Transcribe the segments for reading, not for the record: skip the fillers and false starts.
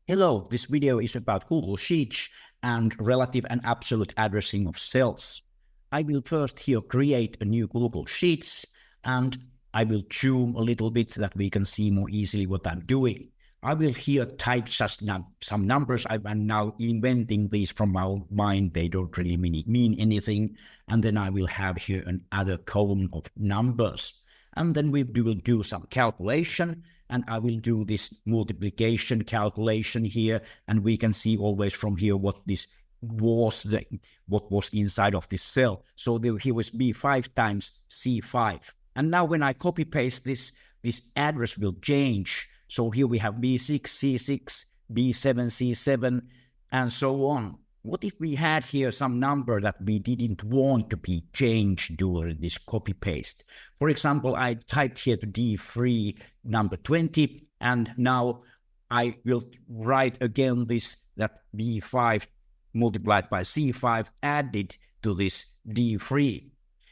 Hello, this video is about Google Sheets and relative and absolute addressing of cells. I will first here create a new Google Sheets and I will zoom a little bit that we can see more easily what I'm doing. I will here type just some numbers. I'm now inventing these from my mind. They don't really mean anything. And then I will have here another column of numbers. And then we will do some calculation. And I will do this multiplication calculation here, and we can see always from here what this was, what was inside of this cell. So here was B5 times C5. And now when I copy paste this address will change. So here we have B6, C6, B7, C7, and so on. What if we had here some number that we didn't want to be changed during this copy paste? For example, I typed here to D3 number 20, and now I will write again that B5 multiplied by C5 added to this D3.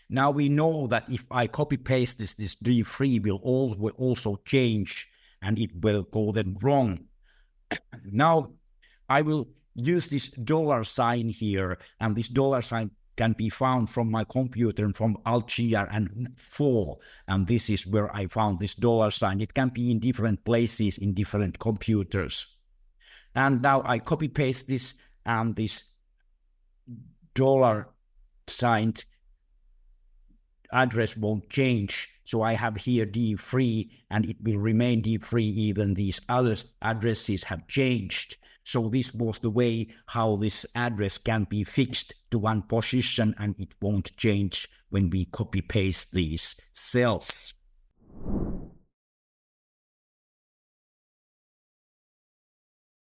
Now we know that if I copy paste this D3 will also change and it will go then wrong. Now I will use this $ here, and this $ can be found from my computer and from Alt-GR and 4, and this is where I found this $. It can be in different places in different computers. And now I copy paste this, and this $ address won't change. So I have here D3, and it will remain D3 even these other addresses have changed. So this was the way how this address can be fixed to one position, and it won't change when we copy paste these cells.